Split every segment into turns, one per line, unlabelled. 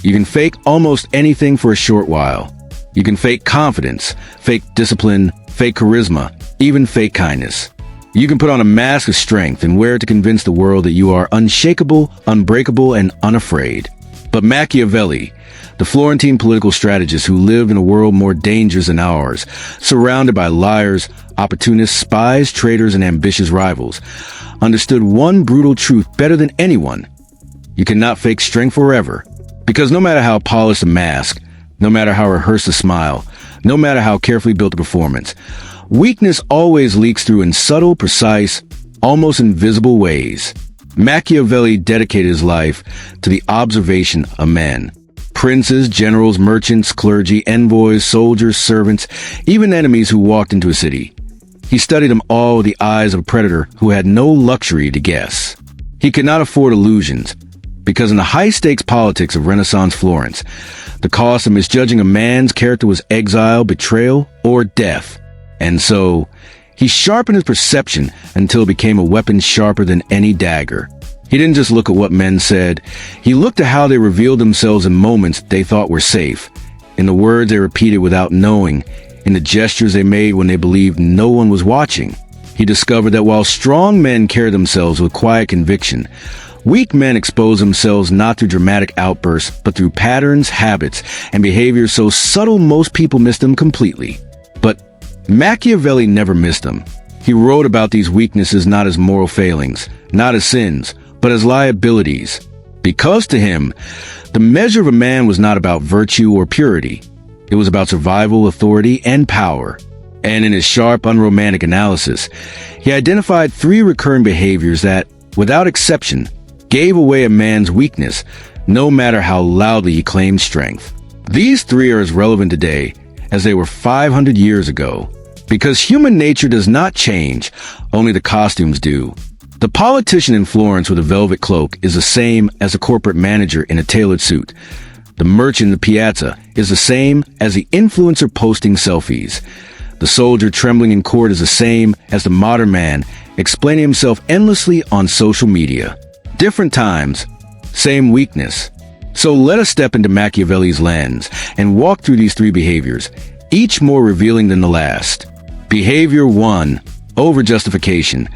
You can fake almost anything for a short while. You can fake confidence, fake discipline, fake charisma, even fake kindness. You can put on a mask of strength and wear it to convince the world that you are unshakable, unbreakable, and unafraid. But Machiavelli, the Florentine political strategist who lived in a world more dangerous than ours, surrounded by liars, opportunists, spies, traitors, and ambitious rivals, understood one brutal truth better than anyone. You cannot fake strength forever, because no matter how polished a mask, no matter how rehearsed a smile, no matter how carefully built a performance, weakness always leaks through in subtle, precise, almost invisible ways. Machiavelli dedicated his life to the observation of men. Princes, generals, merchants, clergy, envoys, soldiers, servants, even enemies who walked into a city. He studied them all with the eyes of a predator who had no luxury to guess. He could not afford illusions, because in the high-stakes politics of Renaissance Florence, the cost of misjudging a man's character was exile, betrayal, or death. And so, he sharpened his perception until it became a weapon sharper than any dagger. He didn't just look at what men said. He looked at how they revealed themselves in moments they thought were safe, in the words they repeated without knowing, in the gestures they made when they believed no one was watching. He discovered that while strong men carry themselves with quiet conviction, weak men expose themselves not through dramatic outbursts, but through patterns, habits, and behaviors so subtle most people miss them completely. But Machiavelli never missed them. He wrote about these weaknesses not as moral failings, not as sins, but as liabilities. Because to him, the measure of a man was not about virtue or purity. It was about survival, authority, and power. And in his sharp, unromantic analysis, he identified 3 recurring behaviors that, without exception, gave away a man's weakness, no matter how loudly he claimed strength. These 3 are as relevant today as they were 500 years ago, because human nature does not change, only the costumes do. The politician in Florence with a velvet cloak is the same as a corporate manager in a tailored suit. The merchant in the piazza is the same as the influencer posting selfies. The soldier trembling in court is the same as the modern man explaining himself endlessly on social media. Different times, same weakness. So let us step into Machiavelli's lens and walk through these 3 behaviors, each more revealing than the last. Behavior 1, overjustification.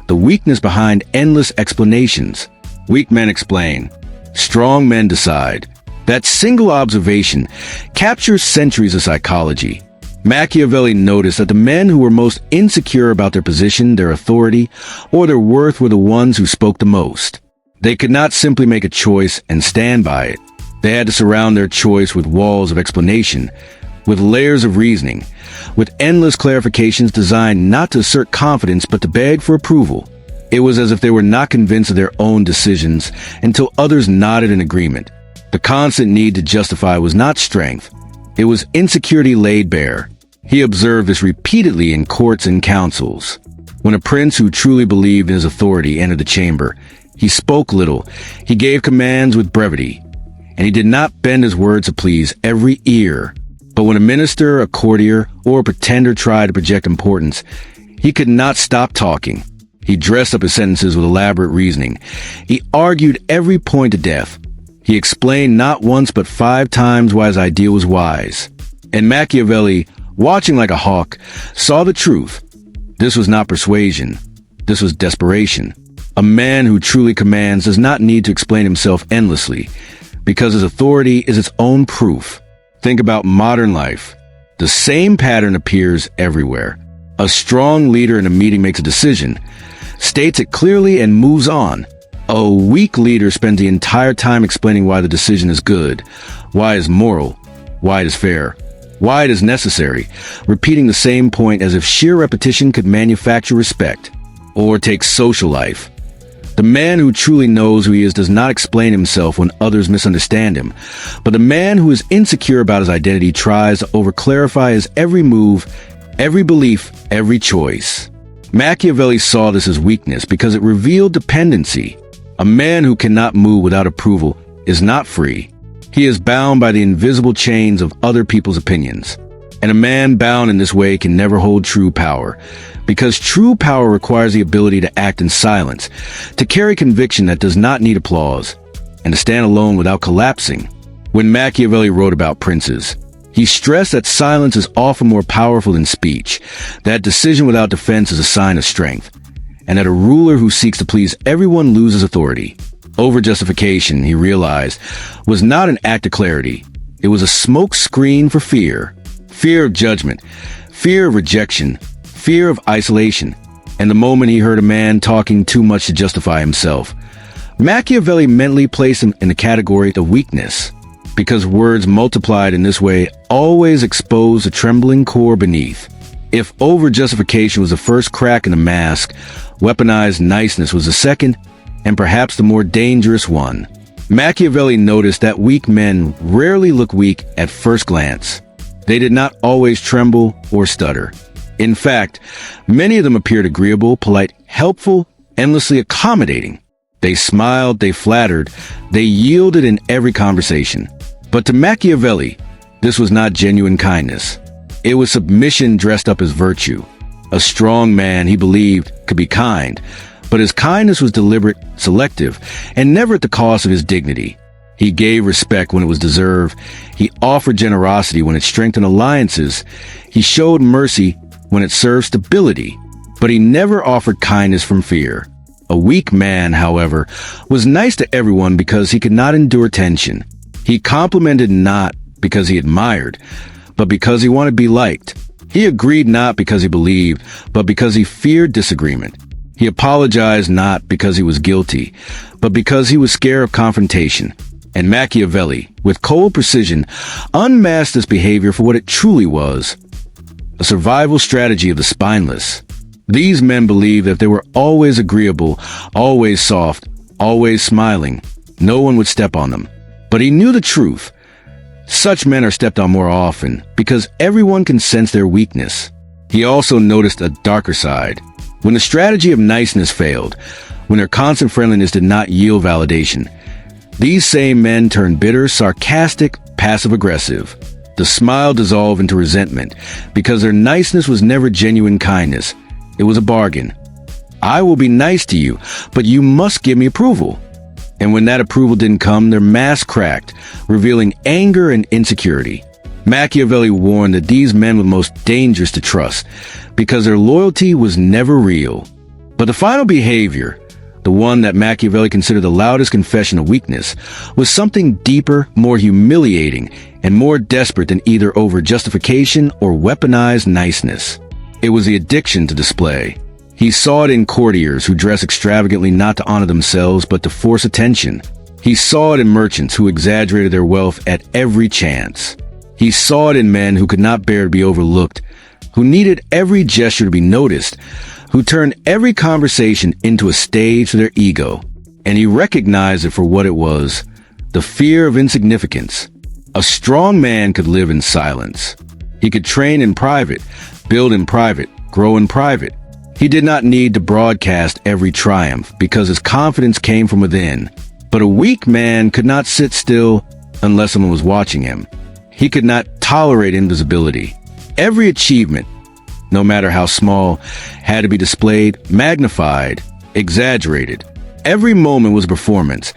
The weakness behind endless explanations. Weak men explain. Strong men decide. That single observation captures centuries of psychology. Machiavelli noticed that the men who were most insecure about their position, their authority, or their worth were the ones who spoke the most. They could not simply make a choice and stand by it. They had to surround their choice with walls of explanation, with layers of reasoning, with endless clarifications designed not to assert confidence but to beg for approval. It was as if they were not convinced of their own decisions until others nodded in agreement. The constant need to justify was not strength. It was insecurity laid bare. He observed this repeatedly in courts and councils. When a prince who truly believed in his authority entered the chamber, he spoke little, he gave commands with brevity, and he did not bend his words to please every ear. But when a minister, a courtier, or a pretender tried to project importance, he could not stop talking. He dressed up his sentences with elaborate reasoning. He argued every point to death. He explained not once but 5 times why his idea was wise. And Machiavelli, watching like a hawk, saw the truth. This was not persuasion. This was desperation. A man who truly commands does not need to explain himself endlessly, because his authority is its own proof. Think about modern life. The same pattern appears everywhere. A strong leader in a meeting makes a decision, states it clearly, and moves on. A weak leader spends the entire time explaining why the decision is good, why it is moral, why it is fair, why it is necessary, repeating the same point as if sheer repetition could manufacture respect. Or take social life. The man who truly knows who he is does not explain himself when others misunderstand him, but the man who is insecure about his identity tries to overclarify his every move, every belief, every choice. Machiavelli saw this as weakness because it revealed dependency. A man who cannot move without approval is not free. He is bound by the invisible chains of other people's opinions. And a man bound in this way can never hold true power, because true power requires the ability to act in silence, to carry conviction that does not need applause, and to stand alone without collapsing. When Machiavelli wrote about princes, he stressed that silence is often more powerful than speech, that decision without defense is a sign of strength, and that a ruler who seeks to please everyone loses authority. Overjustification, he realized, was not an act of clarity. It was a smoke screen for fear. Fear of judgment, fear of rejection, fear of isolation, and the moment he heard a man talking too much to justify himself, Machiavelli mentally placed him in the category of weakness, because words multiplied in this way always expose the trembling core beneath. If overjustification was the first crack in the mask, weaponized niceness was the second, and perhaps the more dangerous one. Machiavelli noticed that weak men rarely look weak at first glance. They did not always tremble or stutter. In fact, many of them appeared agreeable, polite, helpful, endlessly accommodating. They smiled, they flattered, they yielded in every conversation. But to Machiavelli, this was not genuine kindness. It was submission dressed up as virtue. A strong man, he believed, could be kind, but his kindness was deliberate, selective, and never at the cost of his dignity. He gave respect when it was deserved. He offered generosity when it strengthened alliances. He showed mercy when it served stability, but he never offered kindness from fear. A weak man, however, was nice to everyone because he could not endure tension. He complimented not because he admired, but because he wanted to be liked. He agreed not because he believed, but because he feared disagreement. He apologized not because he was guilty, but because he was scared of confrontation. And Machiavelli, with cold precision, unmasked this behavior for what it truly was: a survival strategy of the spineless. These men believed that if they were always agreeable, always soft, always smiling, no one would step on them. But he knew the truth. Such men are stepped on more often because everyone can sense their weakness. He also noticed a darker side. When the strategy of niceness failed, when their constant friendliness did not yield validation, these same men turned bitter, sarcastic, passive-aggressive. The smile dissolved into resentment because their niceness was never genuine kindness. It was a bargain. I will be nice to you, but you must give me approval. And when that approval didn't come, their mask cracked, revealing anger and insecurity. Machiavelli warned that these men were most dangerous to trust because their loyalty was never real. But the final behavior, the one that Machiavelli considered the loudest confession of weakness, was something deeper, more humiliating, and more desperate than either overjustification or weaponized niceness. It was the addiction to display. He saw it in courtiers who dressed extravagantly not to honor themselves but to force attention. He saw it in merchants who exaggerated their wealth at every chance. He saw it in men who could not bear to be overlooked, who needed every gesture to be noticed, who turned every conversation into a stage for their ego. And he recognized it for what it was: the fear of insignificance. A strong man could live in silence. He could train in private, build in private, grow in private. He did not need to broadcast every triumph because his confidence came from within. But a weak man could not sit still unless someone was watching him. He could not tolerate invisibility. Every achievement, no matter how small, had to be displayed, magnified, exaggerated. Every moment was a performance,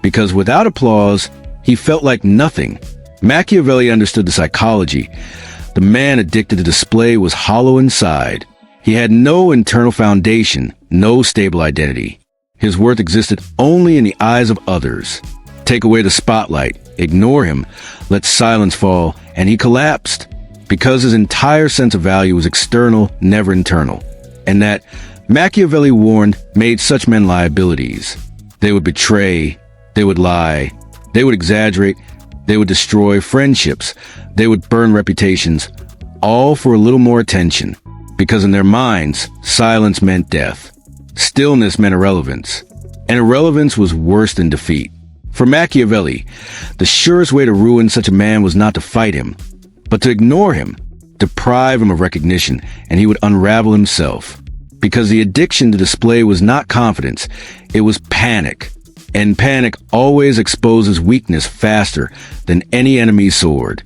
because without applause, he felt like nothing. Machiavelli understood the psychology. The man addicted to display was hollow inside. He had no internal foundation, no stable identity. His worth existed only in the eyes of others. Take away the spotlight, ignore him, let silence fall, and he collapsed. Because his entire sense of value was external, never internal. And that, Machiavelli warned, made such men liabilities. They would betray, they would lie, they would exaggerate, they would destroy friendships, they would burn reputations, all for a little more attention. Because in their minds, silence meant death. Stillness meant irrelevance. And irrelevance was worse than defeat. For Machiavelli, the surest way to ruin such a man was not to fight him, but to ignore him, deprive him of recognition, and he would unravel himself. Because the addiction to display was not confidence, it was panic. And panic always exposes weakness faster than any enemy's sword.